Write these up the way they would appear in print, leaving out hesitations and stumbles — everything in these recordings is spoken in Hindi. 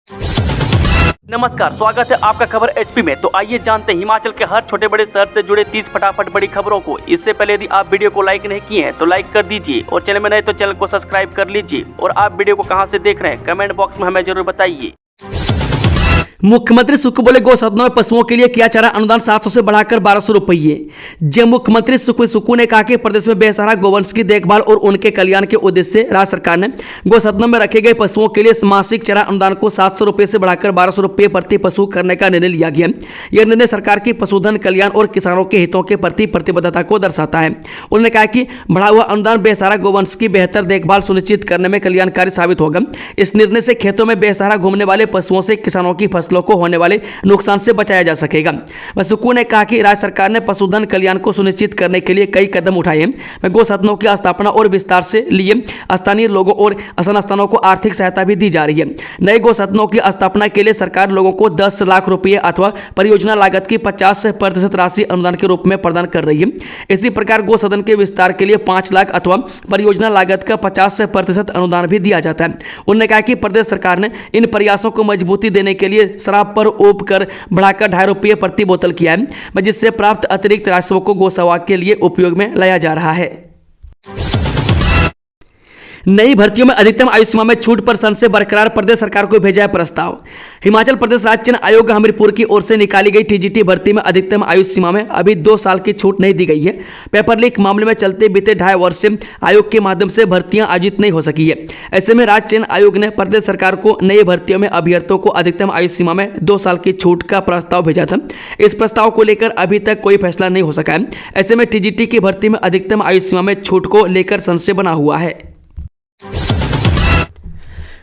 नमस्कार, स्वागत है आपका खबर एचपी में। तो आइए जानते हैं हिमाचल के हर छोटे बड़े शहर से जुड़े 30 फटाफट बड़ी खबरों को। इससे पहले यदि आप वीडियो को लाइक नहीं किए हैं तो लाइक कर दीजिए और चैनल में नए तो चैनल को सब्सक्राइब कर लीजिए। और आप वीडियो को कहां से देख रहे हैं कमेंट बॉक्स में हमें जरूर बताइए। मुख्यमंत्री सुखविंदर बोले गौ सदनों में पशुओं के लिए किया चारा अनुदान 700 से बढ़ाकर 1200 रुपये। जब मुख्यमंत्री सुखविंदर ने कहा कि प्रदेश में बेसहारा गोवंश की देखभाल और उनके कल्याण के उद्देश्य से राज्य सरकार ने गौ सदनों में रखे गए पशुओं के लिए मासिक चारा अनुदान को 700 रुपये से बढ़ाकर 1200 रुपये प्रति पशु करने का निर्णय लिया गया। यह निर्णय सरकार की पशुधन कल्याण और किसानों के हितों के प्रति प्रतिबद्धता को दर्शाता है। उन्होंने कहा कि बढ़ा हुआ अनुदान बेसहारा गोवंश की बेहतर देखभाल सुनिश्चित करने में कल्याणकारी साबित होगा। इस निर्णय से खेतों में बेसहारा घूमने वाले पशुओं से किसानों की फसलों को होने वाले नुकसान से बचाया जा सकेगा। सुक्खू ने कहा कि राज्य सरकार ने पशुधन कल्याण को सुनिश्चित करने के लिए कई कदम उठाए हैं। गौ सदनों की स्थापना और विस्तार से लिए स्थानीय लोगों और संस्थानों को आर्थिक सहायता भी दी जा रही है। नए गौ सदनों की स्थापना के लिए सरकार लोगों को 10 लाख रुपये अथवा परियोजना लागत की 50% राशि अनुदान के रूप में प्रदान कर रही है। इसी प्रकार गौ सदन के विस्तार के लिए 5 लाख अथवा परियोजना लागत का 50% अनुदान भी दिया जाता है। उन्होंने कहा कि प्रदेश सरकार ने इन प्रयासों को मजबूती देने के लिए शराब पर ऊप कर बढ़ाकर 2.5 रुपये प्रति बोतल किया है, जिससे प्राप्त अतिरिक्त राजस्व को गौसेवा के लिए उपयोग में लाया जा रहा है। नई भर्तियों में अधिकतम आयु सीमा में छूट पर संशय बरकरार, प्रदेश सरकार को भेजा है प्रस्ताव। हिमाचल प्रदेश राज्य चयन आयोग हमीरपुर की ओर से निकाली गई टीजीटी भर्ती में अधिकतम आयु सीमा में अभी 2 साल की छूट नहीं दी गई है। पेपर लीक मामले में चलते बीते 2.5 वर्ष से आयोग के माध्यम से भर्तियां आयोजित नहीं हो सकी है। ऐसे में राज्य चयन आयोग ने प्रदेश सरकार को नई भर्तियों में अभ्यर्थियों को अधिकतम आयु सीमा में 2 साल की छूट का प्रस्ताव भेजा था। इस प्रस्ताव को लेकर अभी तक कोई फैसला नहीं हो सका है। ऐसे में टीजीटी की भर्ती में अधिकतम आयु सीमा में छूट को लेकर संशय बना हुआ है।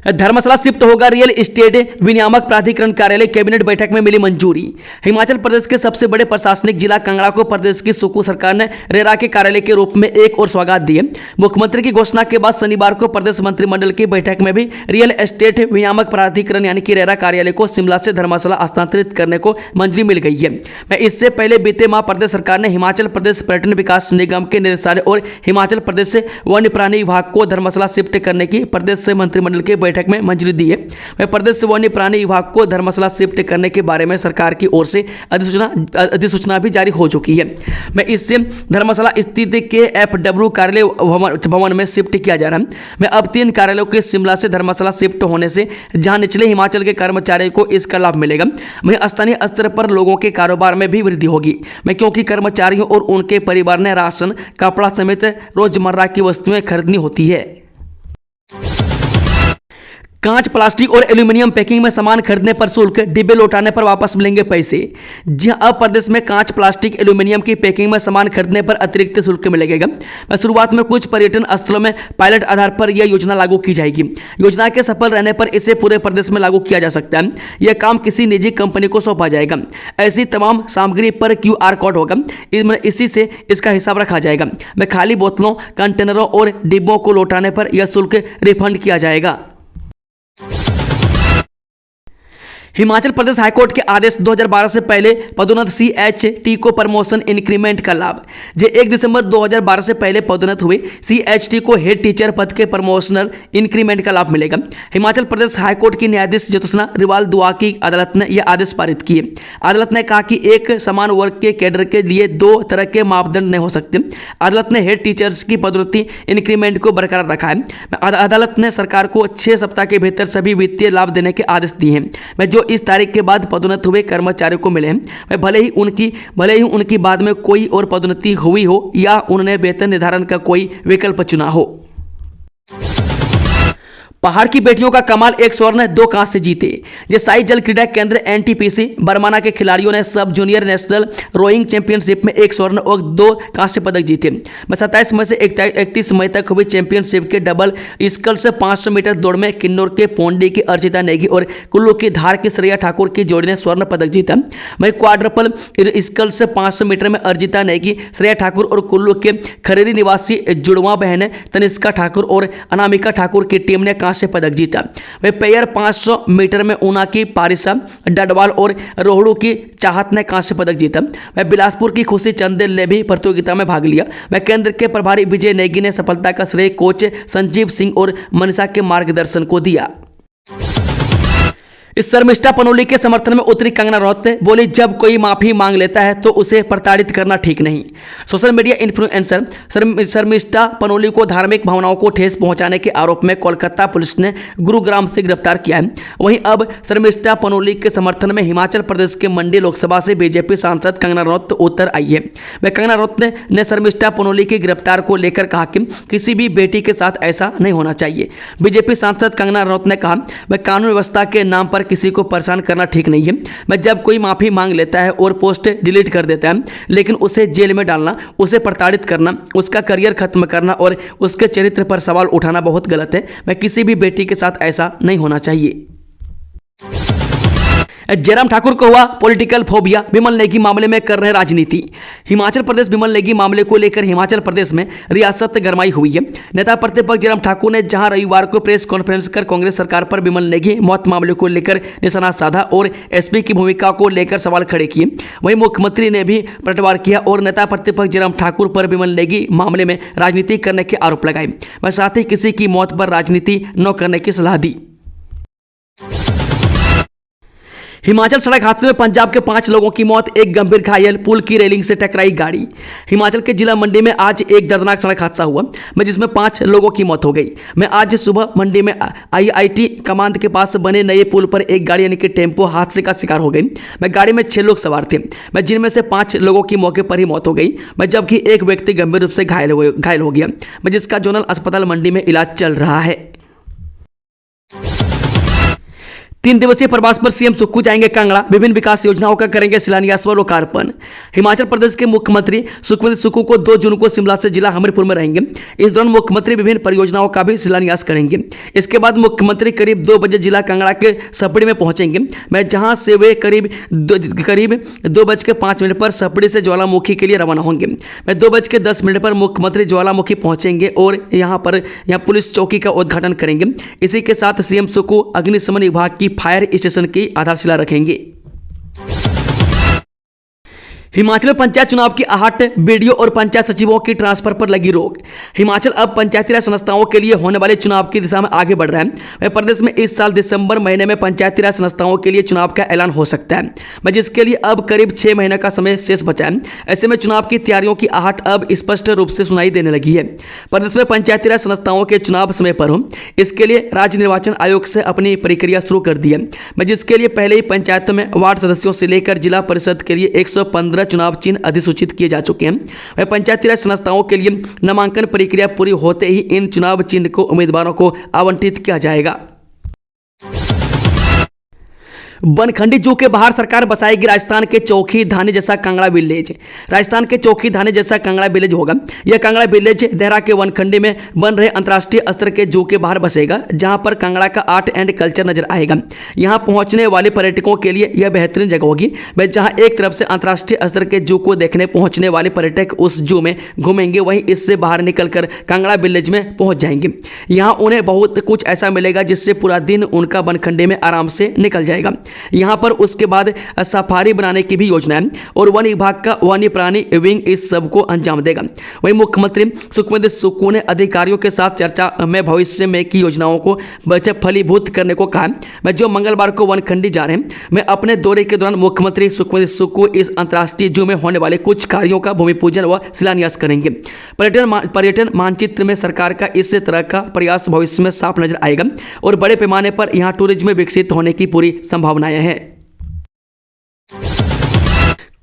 धर्मशाला शिफ्ट होगा रियल एस्टेट विनियामक प्राधिकरण कार्यालय, कैबिनेट बैठक में मिली मंजूरी। हिमाचल प्रदेश के सबसे बड़े प्रशासनिक जिला कांगड़ा को प्रदेश की सुक्खू सरकार ने रेरा के कार्यालय के रूप में एक और सौगात दी है। मुख्यमंत्री की घोषणा के बाद शनिवार को प्रदेश मंत्रिमंडल की बैठक में भी रियल एस्टेट विनियामक प्राधिकरण यानी कि रेरा कार्यालय को शिमला से धर्मशाला हस्तांतरित करने को मंजूरी मिल गई है। इससे पहले बीते माह प्रदेश सरकार ने हिमाचल प्रदेश पर्यटन विकास निगम के निदेशालय और हिमाचल प्रदेश से वन्य प्राणी विभाग को धर्मशाला शिफ्ट करने की प्रदेश से मंत्रिमंडल के बैठक में मंजूरी दी है। वह प्रदेश से वन्य प्राणी विभाग को धर्मशाला शिफ्ट करने के बारे में सरकार की ओर से अधिसूचना भी जारी हो चुकी है। मैं इससे धर्मशाला स्थित के एफडब्ल्यू कार्यालय भवन में शिफ्ट किया जा रहा है। मैं अब 3 कार्यालयों के शिमला से धर्मशाला शिफ्ट होने से जहां निचले हिमाचल के कर्मचारियों को इसका लाभ मिलेगा, वहीं स्थानीय स्तर पर लोगों के कारोबार में भी वृद्धि होगी। मैं क्योंकि कर्मचारियों और उनके परिवार ने राशन, कपड़ा समेत रोजमर्रा की वस्तुएं खरीदनी होती है। कांच, प्लास्टिक और एल्यूमिनियम पैकिंग में सामान खरीदने पर शुल्क, डिब्बे लौटाने पर वापस मिलेंगे पैसे। जी अब प्रदेश में कांच, प्लास्टिक, एल्यूमिनियम की पैकिंग में सामान खरीदने पर अतिरिक्त शुल्क मिलेगा। शुरुआत में कुछ पर्यटन स्थलों में पायलट आधार पर यह योजना लागू की जाएगी। योजना के सफल रहने पर इसे पूरे प्रदेश में लागू किया जा सकता है। यह काम किसी निजी कंपनी को सौंपा जाएगा। ऐसी तमाम सामग्री पर QR कोड होगा, इसी से इसका हिसाब रखा जाएगा। मैं खाली बोतलों, कंटेनरों और डिब्बों को लौटाने पर यह शुल्क रिफंड किया जाएगा। हिमाचल प्रदेश हाईकोर्ट के आदेश 2012 से पहले पदोन्नत CHT को प्रमोशन इंक्रीमेंट का लाभ। जो 1 दिसंबर 2012 से पहले पदोन्नत हुए CHT को हेड टीचर पद के प्रमोशनल इंक्रीमेंट का लाभ मिलेगा। हिमाचल प्रदेश हाईकोर्ट की न्यायाधीश ज्योत्सना रिवाल दुआ की अदालत ने यह आदेश पारित किए। अदालत ने कहा कि एक समान वर्ग के कैडर के लिए 2 तरह के मापदंड नहीं हो सकते। अदालत ने हेड टीचर्स की पदोन्नति इंक्रीमेंट को बरकरार रखा है। अदालत ने सरकार को 6 सप्ताह के भीतर सभी वित्तीय लाभ देने के आदेश दिए हैं जो इस तारीख के बाद पदोन्नत हुए कर्मचारियों को मिले हैं। भले ही उनकी बाद में कोई और पदोन्नति हुई हो या उन्होंने वेतन निर्धारण का कोई विकल्प चुना हो। पहाड़ की बेटियों का कमाल, 1 स्वर्ण 2 कांस्य से जीते। ये साई जल क्रीड़ा केंद्र NTPC बरमाना के खिलाड़ियों ने सब जूनियर नेशनल रोइंग चैंपियनशिप में 1 स्वर्ण और 2 कांस्य पदक जीते। 27 मई से 31 मई तक हुई चैंपियनशिप के डबल स्कल से 500 मीटर दौड़ में किन्नौर के पोंडी की अर्चिता नेगी और कुल्लू की धार की श्रेया ठाकुर की जोड़ी ने स्वर्ण पदक जीता। वहीं क्वाड्रपल स्कल से 500 मीटर में अर्जिता नेगी, श्रेया ठाकुर और कुल्लू के खरेरी निवासी जुड़वा बहनें तनिष्का ठाकुर और अनामिका ठाकुर की टीम ने कांस्य पदक जीता। वह पेयर 500 मीटर में ऊना की पारिसा डडवाल और रोहड़ू की चाहत ने कांस्य पदक जीता। वह बिलासपुर की खुशी चंदेल ने भी प्रतियोगिता में भाग लिया। वह केंद्र के प्रभारी विजय नेगी ने सफलता का श्रेय कोच संजीव सिंह और मनीषा के मार्गदर्शन को दिया। इस शर्मिष्ठा पनोली के समर्थन में उतरी कंगना रनौत बोली, जब कोई माफी मांग लेता है तो उसे प्रताड़ित करना ठीक नहीं। Social media influencer Sharmishta Panoli को धार्मिक भावनाओं को ठेस पहुंचाने के आरोप में कोलकाता पुलिस ने गुरुग्राम से गिरफ्तार किया है। वहीं अब शर्मिष्ठा पनोली के समर्थन में हिमाचल प्रदेश के मंडी लोकसभा से बीजेपी सांसद कंगना रनौत उतर आई है। वह कंगना रनौत ने शर्मिष्ठा पनोली की गिरफ्तार को लेकर कहा कि किसी भी बेटी के साथ ऐसा नहीं होना चाहिए। बीजेपी सांसद कंगना रनौत ने कहा, वह कानून व्यवस्था के नाम पर किसी को परेशान करना ठीक नहीं है। मैं जब कोई माफी मांग लेता है और पोस्ट डिलीट कर देता है, लेकिन उसे जेल में डालना, उसे प्रताड़ित करना, उसका करियर खत्म करना और उसके चरित्र पर सवाल उठाना बहुत गलत है। मैं किसी भी बेटी के साथ ऐसा नहीं होना चाहिए। जयराम ठाकुर को हुआ पॉलिटिकल फोबिया, विमल नेगी मामले में कर रहे राजनीति। हिमाचल प्रदेश विमल नेगी मामले को लेकर हिमाचल प्रदेश में रियासत गरमाई हुई है। नेता प्रतिपक्ष जयराम ठाकुर ने जहां रविवार को प्रेस कॉन्फ्रेंस कर कांग्रेस सरकार पर विमल नेगी मौत मामले को लेकर निशाना साधा और एसपी की भूमिका को लेकर सवाल खड़े किए, वहीं मुख्यमंत्री ने भी पलटवार किया और नेता प्रतिपक्ष जयराम ठाकुर पर विमल नेगी मामले में राजनीति करने के आरोप लगाए। वह साथ ही किसी की मौत पर राजनीति न करने की सलाह दी। हिमाचल सड़क हादसे में पंजाब के 5 लोगों की मौत, एक गंभीर घायल, पुल की रेलिंग से टकराई गाड़ी। हिमाचल के जिला मंडी में आज एक दर्दनाक सड़क हादसा हुआ जिसमें 5 लोगों की मौत हो गई। मैं आज सुबह मंडी में IIT कमांद के पास बने नए पुल पर एक गाड़ी यानी कि टेम्पो हादसे का शिकार हो गई। मैं गाड़ी में 6 लोग सवार थे, मैं जिनमें से 5 लोगों की मौके पर ही मौत हो गई, मैं जबकि एक व्यक्ति गंभीर रूप से घायल हो गया, मैं जिसका जोनल अस्पताल मंडी में इलाज चल रहा है। 3 दिवसीय प्रवास पर सीएम सुक्खू जाएंगे कांगड़ा, विभिन्न विकास योजनाओं का करेंगे शिलान्यास व लोकार्पण। हिमाचल प्रदेश के मुख्यमंत्री सुखविंदर सुक्खू को 2 जून को शिमला से जिला हमीरपुर में रहेंगे। इस दौरान मुख्यमंत्री विभिन्न परियोजनाओं का भी शिलान्यास करेंगे। इसके बाद मुख्यमंत्री करीब 2 बजे जिला कांगड़ा के सपड़ी में पहुंचेंगे, मैं जहां से वे करीब 2:05 पर सपड़ी से ज्वालामुखी के लिए रवाना होंगे। मैं 2:10 पर मुख्यमंत्री ज्वालामुखी पहुंचेंगे और यहाँ पुलिस चौकी का उद्घाटन करेंगे। इसी के साथ सीएम सुक्खू अग्निशमन विभाग की फायर स्टेशन की आधारशिला रखेंगे। हिमाचल में पंचायत चुनाव की आहट, बीडीओ और पंचायत सचिवों की ट्रांसफर पर लगी रोक। हिमाचल अब पंचायती राज संस्थाओं के लिए होने वाले चुनाव की दिशा में आगे बढ़ रहा है। वह प्रदेश में इस साल दिसंबर महीने में पंचायती राज संस्थाओं के लिए चुनाव का ऐलान हो सकता है, जिसके लिए अब करीब 6 महीने का समय शेष बचा है। ऐसे में चुनाव की तैयारियों की आहट अब स्पष्ट रूप से सुनाई देने लगी है। प्रदेश में पंचायती राज संस्थाओं के चुनाव समय पर हो, इसके लिए राज्य निर्वाचन आयोग से अपनी प्रक्रिया शुरू कर दी है, जिसके लिए पहले ही पंचायतों में वार्ड सदस्यों से लेकर जिला परिषद के लिए 115 चुनाव चिन्ह अधिसूचित किए जा चुके हैं। वह पंचायती राज संस्थाओं के लिए नामांकन प्रक्रिया पूरी होते ही इन चुनाव चिन्ह को उम्मीदवारों को आवंटित किया जाएगा। बनखंडी जू के बाहर सरकार बसाएगी राजस्थान के चौकी धानी जैसा कांगड़ा विलेज। राजस्थान के चौकी धानी जैसा कांगड़ा विलेज होगा। यह कांगड़ा विलेज देहरा के वनखंडी में बन रहे अंतर्राष्ट्रीय स्तर के जू के बाहर बसेगा, जहां पर कांगड़ा का आर्ट एंड कल्चर नजर आएगा। यहां पहुंचने वाले पर्यटकों के लिए यह बेहतरीन जगह होगी, जहां एक तरफ से अंतर्राष्ट्रीय स्तर के जू को देखने पहुंचने वाले पर्यटक उस जू में घूमेंगे, वहीं इससे बाहर निकलकर कांगड़ा विलेज में पहुंच जाएंगे। यहाँ उन्हें बहुत कुछ ऐसा मिलेगा जिससे पूरा दिन उनका बनखंडी में आराम से निकल जाएगा। यहां पर उसके बाद सफारी बनाने की भी योजना है और वन विभाग का वन्य प्राणी विंग इस सब को अंजाम देगा। वहीं मुख्यमंत्री सुखविंदर सुक्खू ने अधिकारियों के साथ चर्चा में भविष्य में की योजनाओं को फलीभूत करने को कहा। मैं जो मंगलवार को वनखंडी जा रहे हैं, मैं अपने दौरे के दौरान मुख्यमंत्री सुखविंदर सुक्खू इस अंतर्राष्ट्रीय जू में होने वाले कुछ कार्यों का भूमि पूजन व शिलान्यास करेंगे। पर्यटन मानचित्र में सरकार का इस तरह का प्रयास भविष्य में साफ नजर आएगा और बड़े पैमाने पर यहां टूरिज्म विकसित होने की पूरी संभावनाएं हैं।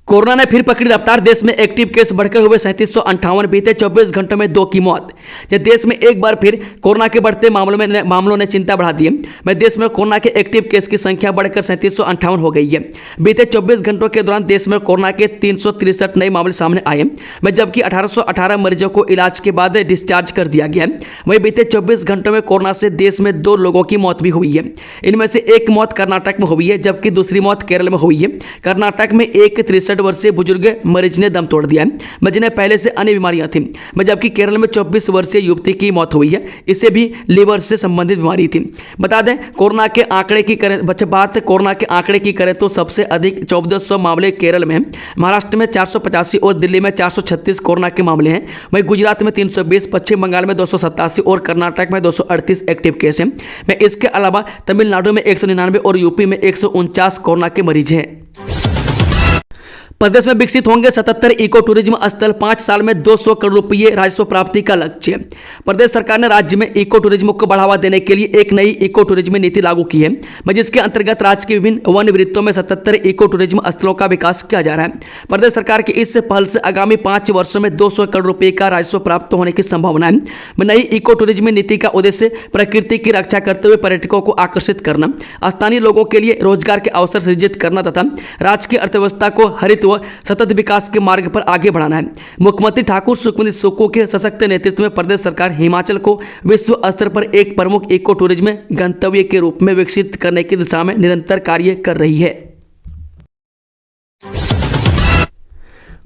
कोरोना ने फिर पकड़ी रफ्तार, देश में एक्टिव केस बढ़कर हुए 3758, बीते 24 घंटों में 2 की मौत। देश में एक बार फिर कोरोना के बढ़ते मामलों ने चिंता बढ़ा दी है। देश में कोरोना के एक्टिव केस की संख्या बढ़कर 3758 हो गई है। बीते 24 घंटों के दौरान देश में कोरोना के 363 नए मामले सामने आए, जबकि 1818 मरीजों को इलाज के बाद डिस्चार्ज कर दिया गया है। वहीं बीते 24 घंटों में कोरोना से देश में 2 लोगों की मौत भी हुई है। इनमें से एक मौत कर्नाटक में हुई है, जबकि दूसरी मौत केरल में हुई है। कर्नाटक में एक 63 वर्षीय बुजुर्ग मरीज ने दम तोड़ दिया है, जिन्हें पहले से अन्य बीमारियां थी। जबकि केरल में 24 वर्षीय युवती की मौत हुई है, इसे भी लीवर से संबंधित बीमारी थी। बता दें कोरोना के आंकड़े की करें तो सबसे अधिक 1400 मामले केरल में हैं, महाराष्ट्र में 485 और दिल्ली में 436 कोरोना के मामले हैं। वहीं गुजरात में 320, पश्चिम बंगाल में 287 और कर्नाटक में 238 एक्टिव केस हैं। में इसके अलावा तमिलनाडु में 199 और यूपी में 149 कोरोना के मरीज हैं। प्रदेश में विकसित होंगे 77 इको टूरिज्म स्थल, 5 साल में 200 करोड़ रुपये राजस्व प्राप्ति का लक्ष्य। प्रदेश सरकार ने राज्य में इको टूरिज्म को बढ़ावा देने के लिए एक नई इको टूरिज्म नीति लागू की है, जिसके अंतर्गत राज्य के विभिन्न वन वृत्तों में 77 इको टूरिज्म स्थलों का विकास किया जा रहा है। प्रदेश सरकार की इस पहल से आगामी 5 वर्षों में 200 करोड़ रुपये का राजस्व प्राप्त होने की संभावना है। नई इको टूरिज्म नीति का उद्देश्य प्रकृति की रक्षा करते हुए पर्यटकों को आकर्षित करना, स्थानीय लोगों के लिए रोजगार के अवसर सृजित करना तथा राज्य की अर्थव्यवस्था को हरित सतत विकास के मार्ग पर आगे बढ़ाना है। मुख्यमंत्री ठाकुर सुखविंदर सुक्खू के सशक्त नेतृत्व में प्रदेश सरकार हिमाचल को विश्व स्तर पर एक प्रमुख इको टूरिज्म गंतव्य के रूप में विकसित करने की दिशा में निरंतर कार्य कर रही है।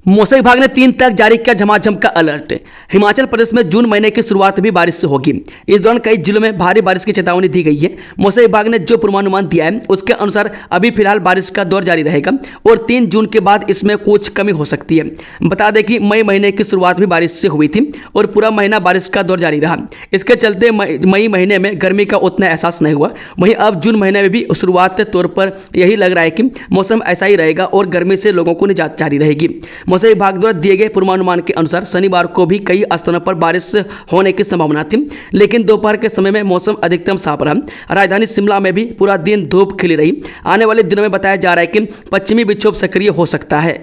मौसम विभाग ने 3 तक जारी किया झमाझम का अलर्ट। हिमाचल प्रदेश में जून महीने की शुरुआत भी बारिश से होगी। इस दौरान कई जिलों में भारी बारिश की चेतावनी दी गई है। मौसम विभाग ने जो पूर्वानुमान दिया है उसके अनुसार अभी फिलहाल बारिश का दौर जारी रहेगा और 3 जून के बाद इसमें कुछ कमी हो सकती है। बता दें कि मई महीने की शुरुआत भी बारिश से हुई थी और पूरा महीना बारिश का दौर जारी रहा। इसके चलते मई महीने में गर्मी का उतना एहसास नहीं हुआ। वहीं अब जून महीने में भी शुरुआत तौर पर यही लग रहा है कि मौसम ऐसा ही रहेगा और गर्मी से लोगों को निजात जारी रहेगी। मौसम विभाग द्वारा दिए गए पूर्वानुमान के अनुसार शनिवार को भी कई स्थानों पर बारिश होने की संभावना थी, लेकिन दोपहर के समय में मौसम अधिकतम साफ रहा। राजधानी शिमला में भी पूरा दिन धूप खिली रही। आने वाले दिनों में बताया जा रहा है कि पश्चिमी विक्षोभ सक्रिय हो सकता है।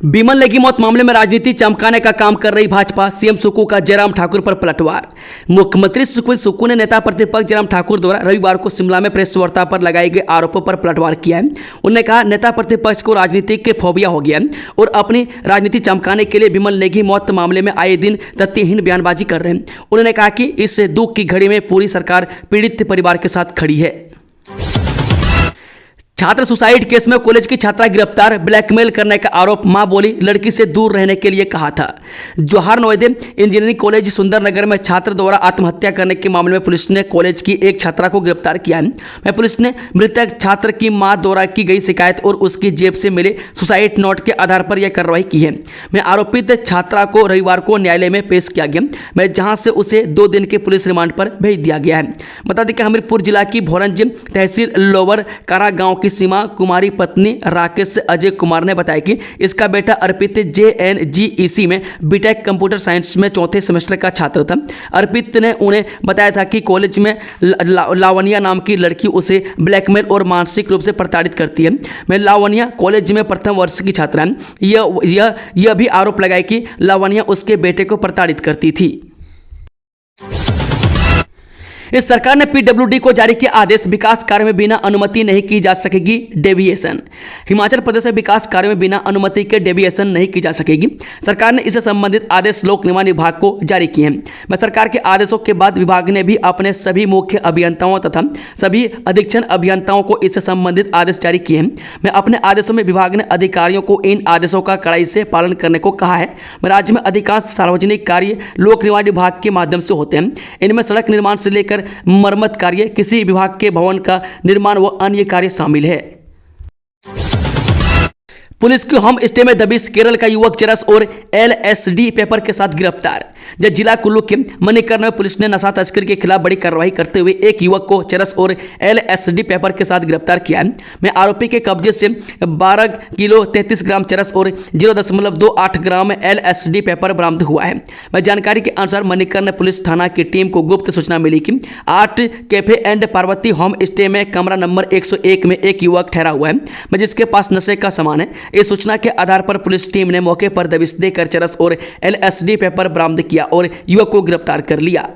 विमल नेगी मौत मामले में राजनीति चमकाने का काम कर रही भाजपा, सीएम सुक्खू का जयराम ठाकुर पर पलटवार। मुख्यमंत्री सुखविंदर सुक्खू ने नेता प्रतिपक्ष जयराम ठाकुर द्वारा रविवार को शिमला में प्रेस वार्ता पर लगाए गए आरोपों पर पलटवार किया है। उन्होंने कहा नेता प्रतिपक्ष को राजनीति के फोबिया हो गया है और अपनी राजनीति चमकाने के लिए विमल नेगी मौत मामले में आए दिन तथ्यहीन बयानबाजी कर रहे हैं। उन्होंने कहा कि इस दुख की घड़ी में पूरी सरकार पीड़ित परिवार के साथ खड़ी है। छात्र सुसाइड केस में कॉलेज की छात्रा गिरफ्तार, ब्लैकमेल करने का आरोप, मां बोली लड़की से दूर रहने के लिए कहा था। जवाहर नवोदय इंजीनियरिंग कॉलेज सुंदरनगर में छात्र द्वारा आत्महत्या करने के मामले में पुलिस ने कॉलेज की एक छात्रा को गिरफ्तार किया है। पुलिस ने मृतक छात्र की मां द्वारा की गई शिकायत और उसकी जेब से मिले सुसाइड नोट के आधार पर यह कार्रवाई की है। आरोपित छात्रा को रविवार को न्यायालय में पेश किया गया, जहां से उसे 2 दिन के पुलिस रिमांड पर भेज दिया गया है। बता दें कि हमीरपुर जिला की भोरंज तहसील लोअर कारा गांव सीमा कुमारी पत्नी राकेश अजय कुमार ने बताया कि इसका बेटा अर्पित JNGEC में बीटेक कंप्यूटर साइंस में 4थे सेमेस्टर का छात्र था। अर्पित ने उन्हें बताया था कि कॉलेज में लावण्या नाम की लड़की उसे ब्लैकमेल और मानसिक रूप से प्रताड़ित करती है। लावण्या कॉलेज में प्रथम वर्ष की छात्रा है। यह भी आरोप लगाया कि लावण्या उसके बेटे को प्रताड़ित करती थी। इस सरकार ने PWD को जारी किया आदेश, विकास कार्य में बिना अनुमति नहीं की जा सकेगी डेविएशन। हिमाचल प्रदेश में विकास कार्य में बिना अनुमति के डेविएशन नहीं की जा सकेगी। सरकार ने इससे संबंधित आदेश लोक निर्माण विभाग को जारी किए हैं। सरकार के आदेशों के बाद विभाग ने भी अपने सभी मुख्य अभियंताओं तथा सभी अधीक्षण अभियंताओं को इससे संबंधित आदेश जारी किए हैं। अपने आदेशों में विभाग ने अधिकारियों को इन आदेशों का कड़ाई से पालन करने को कहा है। राज्य में अधिकांश सार्वजनिक कार्य लोक निर्माण विभाग के माध्यम से होते हैं। इनमें सड़क निर्माण से लेकर मरम्मत कार्य, किसी विभाग के भवन का निर्माण व अन्य कार्य शामिल है। पुलिस की होम स्टे में दबिश, केरल का युवक चरस और LSD पेपर के साथ गिरफ्तार। जब जिला कुल्लू के मणिकर्ण में पुलिस ने नशा तस्करी के खिलाफ बड़ी कार्रवाई करते हुए एक युवक को चरस और LSD पेपर के साथ गिरफ्तार किया है। आरोपी के कब्जे से 12 किलो 33 ग्राम चरस और 0.28 ग्राम LSD पेपर बरामद हुआ है। जानकारी के अनुसार मणिकर्ण पुलिस थाना की टीम को गुप्त सूचना मिली कि 8 cafe and Parvati home stay में कमरा नंबर 101 में एक युवक ठहरा हुआ है, जिसके पास नशे का सामान है। इस सूचना के आधार पर पुलिस टीम ने मौके पर दबिश देकर चरस और LSD पेपर बरामद किया और युवक को गिरफ्तार कर लिया।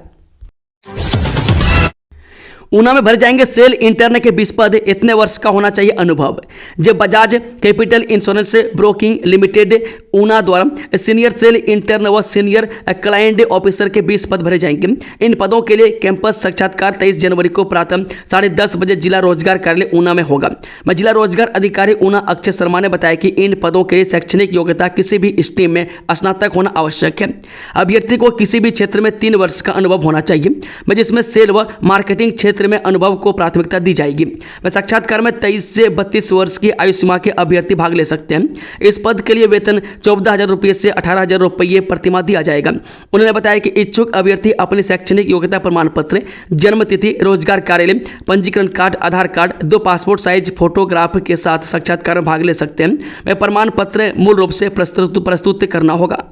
ऊना में भर जाएंगे सेल इंटर्न के 20 पद, इतने वर्ष का होना चाहिए अनुभव। जब Bajaj capital insurance broking limited Una द्वारा सीनियर सेल इंटर्न व सीनियर क्लाइंट ऑफिसर के 20 पद भरे जाएंगे। इन पदों के लिए कैंपस साक्षात्कार 23 जनवरी को प्रातः 10:30 बजे जिला रोजगार कार्यालय ऊना में होगा। जिला रोजगार अधिकारी ऊना अक्षय शर्मा ने बताया कि इन पदों के लिए शैक्षणिक योग्यता किसी भी स्ट्रीम में स्नातक होना आवश्यक है। अभ्यर्थी को किसी भी क्षेत्र में 3 वर्ष का अनुभव होना चाहिए, जिसमें सेल व मार्केटिंग क्षेत्र में अनुभव को प्राथमिकता दी जाएगी। साक्षात्कार में 23 से 32 वर्ष की आयु सीमा के अभ्यर्थी भाग ले सकते हैं। इस पद के लिए वेतन 14,000 रुपये से 18,000 रुपये प्रतिमाह दिया जाएगा। उन्होंने बताया कि इच्छुक अभ्यर्थी अपनी शैक्षणिक योग्यता प्रमाण पत्र, जन्म तिथि, रोजगार कार्यालय, पंजीकरण कार्ड, आधार कार्ड, 2 पासपोर्ट साइज फोटोग्राफ के साथ साक्षात्कार में भाग ले सकते हैं। वह प्रमाण पत्र मूल रूप से प्रस्तुत करना होगा।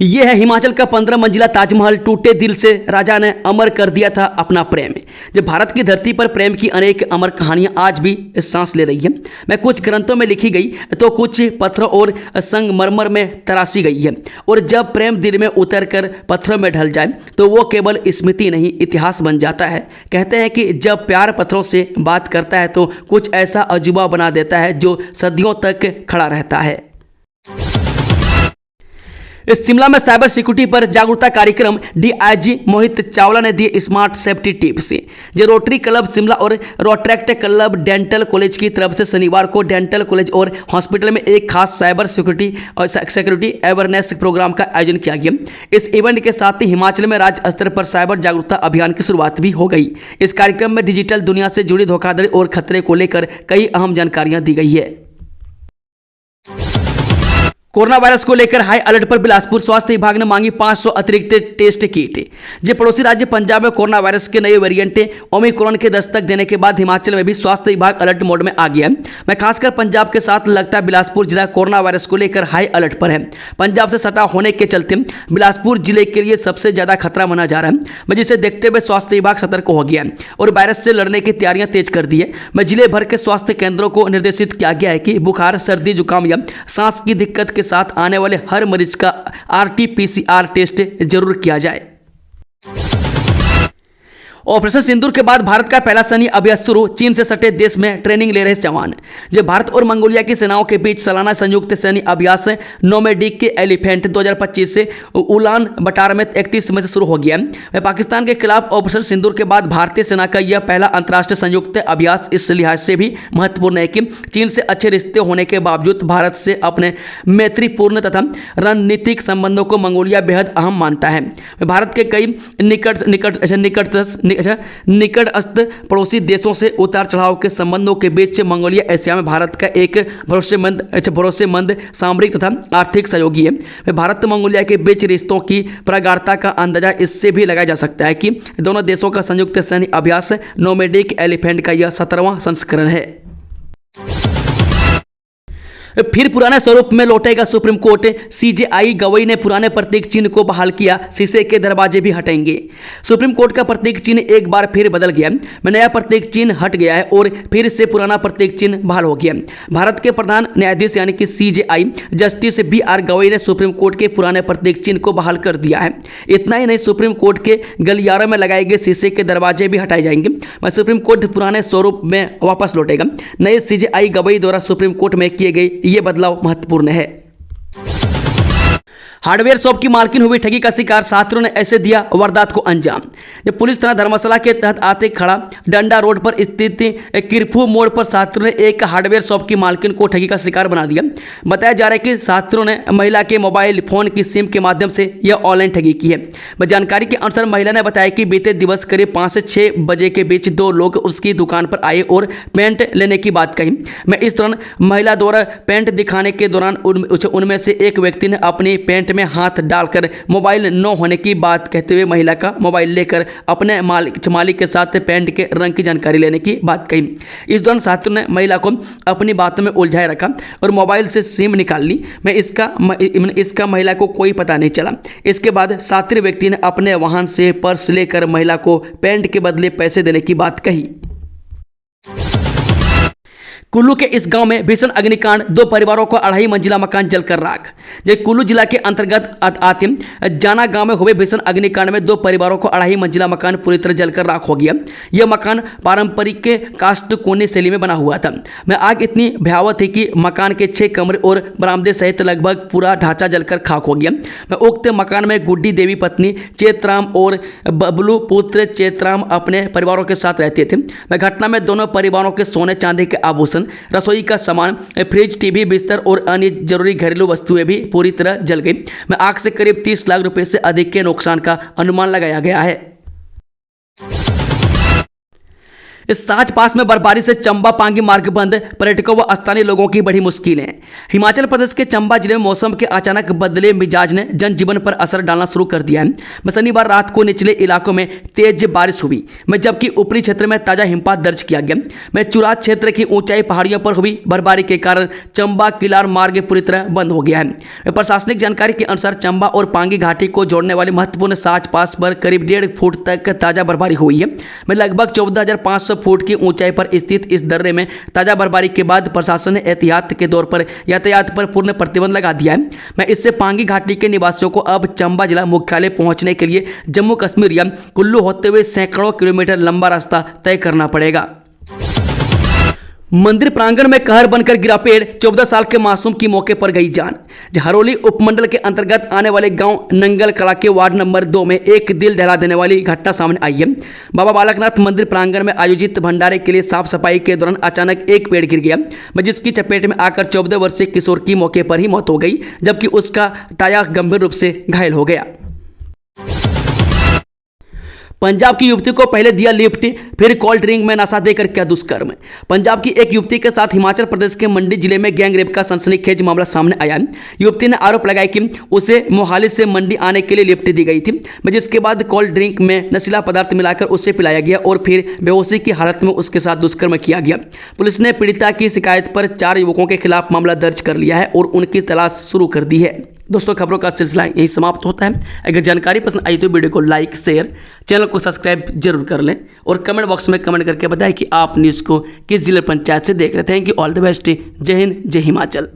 यह है हिमाचल का 15 मंजिला ताजमहल। टूटे दिल से राजा ने अमर कर दिया था अपना प्रेम। जब भारत की धरती पर प्रेम की अनेक अमर कहानियां आज भी सांस ले रही हैं। मैं कुछ ग्रंथों में लिखी गई तो कुछ पत्थरों और संगमरमर में तराशी गई है। और जब प्रेम दिल में उतर कर पत्थरों में ढल जाए तो वो केवल स्मृति नहीं, इतिहास बन जाता है। कहते हैं कि जब प्यार पत्थरों से बात करता है तो कुछ ऐसा अजूबा बना देता है जो सदियों तक खड़ा रहता है। शिमला में साइबर सिक्योरिटी पर जागरूकता कार्यक्रम। डीआईजी मोहित चावला ने दिए स्मार्ट सेफ्टी टिप्स। जो रोटरी क्लब शिमला और रोट्रैक्ट क्लब डेंटल कॉलेज की तरफ से शनिवार को डेंटल कॉलेज और हॉस्पिटल में एक खास साइबर सिक्योरिटी अवेयरनेस प्रोग्राम का आयोजन किया गया। इस इवेंट के साथ ही हिमाचल में राज्य स्तर पर साइबर जागरूकता अभियान की शुरुआत भी हो गई। इस कार्यक्रम में डिजिटल दुनिया से जुड़ी धोखाधड़ी और खतरे को लेकर कई अहम जानकारियां दी गई है। कोरोना वायरस को लेकर हाई अलर्ट पर बिलासपुर। स्वास्थ्य विभाग ने मांगी 500 अतिरिक्त टेस्ट किट। जो पड़ोसी राज्य पंजाब में कोरोना वायरस के नए वेरिएंट ओमिक्रॉन के दस्तक देने के बाद हिमाचल में भी स्वास्थ्य विभाग अलर्ट मोड में आ गया है। मैं खासकर पंजाब के साथ लगता बिलासपुर जिला कोरोना वायरस को लेकर हाई अलर्ट पर है। पंजाब से सटा होने के चलते बिलासपुर जिले के लिए सबसे ज्यादा खतरा माना जा रहा है, जिसे देखते हुए स्वास्थ्य विभाग सतर्क हो गया है और वायरस से लड़ने की तैयारियां तेज कर दी है। जिले भर के स्वास्थ्य केंद्रों को निर्देशित किया गया है कि बुखार, सर्दी, जुकाम या सांस की दिक्कत के साथ आने वाले हर मरीज का RT-PCR टेस्ट जरूर किया जाए। ऑपरेशन सिंदूर के बाद भारत का पहला सैन्य अभ्यास शुरू। चीन से सटे देश में ट्रेनिंग ले रहे जवान। जब भारत और मंगोलिया की सेनाओं के बीच सालाना संयुक्त सैन्य अभ्यास नोमैडिक के एलिफेंट 2025 से उलान बटार में 31 मई से शुरू हो गया है। पाकिस्तान के खिलाफ ऑपरेशन सिंदूर के बाद भारतीय सेना का यह पहला अंतर्राष्ट्रीय संयुक्त अभ्यास इस लिहाज से भी महत्वपूर्ण है कि चीन से अच्छे रिश्ते होने के बावजूद भारत से अपने मैत्रीपूर्ण तथा रणनीतिक संबंधों को मंगोलिया बेहद अहम मानता है। भारत के कई निकटस्थ पड़ोसी देशों से उतार चढ़ाव के संबंधों के बीच मंगोलिया एशिया में भारत का एक भरोसेमंद सामरिक तथा आर्थिक सहयोगी है। भारत मंगोलिया के बीच रिश्तों की प्रगाढ़ता का अंदाजा इससे भी लगाया जा सकता है कि दोनों देशों का संयुक्त सैन्य अभ्यास नोमैडिक एलिफेंट का यह 17वां संस्करण है। फिर पुराने स्वरूप में लौटेगा सुप्रीम कोर्ट। CJI गवई ने पुराने प्रतीक चिन्ह को बहाल किया। शीशे के दरवाजे भी हटेंगे। सुप्रीम कोर्ट का प्रतीक चिन्ह एक बार फिर बदल गया। नया प्रतीक चिन्ह हट गया है और फिर से पुराना प्रतीक चिन्ह बहाल हो गया। भारत के प्रधान न्यायाधीश यानी कि CJI जस्टिस BR गवई ने सुप्रीम कोर्ट के पुराने प्रतीक चिन्ह को बहाल कर दिया है। इतना ही नहीं, सुप्रीम कोर्ट के गलियारों में लगाए गए शीशे के दरवाजे भी हटाए जाएंगे। सुप्रीम कोर्ट पुराने स्वरूप में वापस लौटेगा। नए CJI गवई द्वारा सुप्रीम कोर्ट में किए गए ये बदलाव महत्वपूर्ण है। हार्डवेयर शॉप की मालकिन हुई ठगी का शिकार। छात्रों ने ऐसे दिया वारदात को अंजाम। जब पुलिस थाना धर्मशाला के तहत आते खड़ा डंडा रोड पर स्थित किरफू मोड़ पर छात्रों ने एक हार्डवेयर शॉप की मालकिन को ठगी का शिकार बना दिया। बताया जा रहा है कि छात्रों ने महिला के मोबाइल फोन की सिम के माध्यम से यह ऑनलाइन ठगी की है। जानकारी के अनुसार महिला ने बताया कि बीते दिवस करीब 5 से 6 बजे के बीच 2 लोग उसकी दुकान पर आए और पेंट लेने की बात कही। मैं इस दौरान महिला द्वारा पेंट दिखाने के दौरान उनमें से एक व्यक्ति ने अपनी पेंट में हाथ डालकर मोबाइल न होने की बात कहते हुए महिला का मोबाइल लेकर अपने मालिक के साथ पेंट के रंग की जानकारी लेने की बात कही। इस दौरान छात्रों ने महिला को अपनी बातों में उलझाए रखा और मोबाइल से सिम निकाल ली। इसका महिला को कोई पता नहीं चला। इसके बाद छात्र व्यक्ति ने अपने वाहन से पर्स लेकर महिला को पेंट के बदले पैसे देने की बात कही। कुल्लू के इस गांव में भीषण अग्निकांड, 2 परिवारों को 2.5 मंजिला मकान जलकर राख। जब कुल्लू जिला के अंतर्गत आते जाना गांव में हुए भीषण अग्निकांड में 2 परिवारों को 2.5 मंजिला मकान पूरी तरह जलकर राख हो गया। यह मकान पारंपरिक कास्ट कोने शैली में बना हुआ था। में आग इतनी भयावह थी कि मकान के 6 कमरे और बरामदे सहित लगभग पूरा ढांचा जलकर खाक हो गया। में उक्त मकान में गुड्डी देवी पत्नी चेतराम और बबलू पुत्र चेतराम अपने परिवारों के साथ रहते थे। में घटना में दोनों परिवारों के सोने चांदी के आभूषण, रसोई का सामान, फ्रिज, टीवी, बिस्तर और अन्य जरूरी घरेलू वस्तुएं भी पूरी तरह जल गई। में आग से करीब 30 लाख रुपए से अधिक के नुकसान का अनुमान लगाया गया है। इस साच पास में बर्फबारी से चंबा पांगी मार्ग बंद, पर्यटकों व स्थानीय लोगों की बड़ी मुश्किलें। हिमाचल प्रदेश के चंबा जिले में मौसम के अचानक बदले मिजाज ने जनजीवन पर असर डालना शुरू कर दिया है। शनिवार रात को निचले इलाकों में तेज बारिश हुई, जबकि ऊपरी क्षेत्र में ताजा हिमपात दर्ज किया गया। चुरात क्षेत्र की ऊंचाई पहाड़ियों पर हुई बर्फबारी के कारण चंबा किलार मार्ग पूरी तरह बंद हो गया है। प्रशासनिक जानकारी के अनुसार चंबा और पांगी घाटी को जोड़ने वाले महत्वपूर्ण साच पास पर करीब 1.5 फुट तक ताजा बर्फबारी हुई है। लगभग 14,500 फुट की ऊंचाई पर स्थित इस दर्रे में ताजा बर्फबारी के बाद प्रशासन ने एहतियात के तौर पर यातायात पर पूर्ण प्रतिबंध लगा दिया है। इससे पांगी घाटी के निवासियों को अब चंबा जिला मुख्यालय पहुंचने के लिए जम्मू कश्मीर या कुल्लू होते हुए सैकड़ों किलोमीटर लंबा रास्ता तय करना पड़ेगा। मंदिर प्रांगण में कहर बनकर गिरा पेड़, 14 साल के मासूम की मौके पर गई जान। हरोली उपमंडल के अंतर्गत आने वाले गांव नंगल कला के वार्ड नंबर 2 में एक दिल दहला देने वाली घटना सामने आई है। बाबा बालकनाथ मंदिर प्रांगण में आयोजित भंडारे के लिए साफ सफाई के दौरान अचानक एक पेड़ गिर गया, जिसकी चपेट में आकर 14 वर्षीय किशोर की मौके पर ही मौत हो गई, जबकि उसका ताया गंभीर रूप से घायल हो गया। पंजाब की युवती को पहले दिया लिफ्ट, फिर कोल्ड ड्रिंक में नशा देकर किया दुष्कर्म। पंजाब की एक युवती के साथ हिमाचल प्रदेश के मंडी जिले में गैंग रेप का सनसनीखेज मामला सामने आया। युवती ने आरोप लगाया कि उसे मोहाली से मंडी आने के लिए लिफ्ट दी गई थी, जिसके बाद कोल्ड ड्रिंक में नशीला पदार्थ मिलाकर उसे पिलाया गया और फिर बेहोशी की हालत में उसके साथ दुष्कर्म किया गया। पुलिस ने पीड़िता की शिकायत पर 4 युवकों के खिलाफ मामला दर्ज कर लिया है और उनकी तलाश शुरू कर दी है। दोस्तों, खबरों का सिलसिला यही समाप्त होता है। अगर जानकारी पसंद आई तो वीडियो को लाइक, शेयर, चैनल को सब्सक्राइब जरूर कर लें और कमेंट बॉक्स में कमेंट करके बताएं कि आप न्यूज़ को किस जिला पंचायत से देख रहे थे। Thank you, all the best, जय हिंद, जय हिमाचल।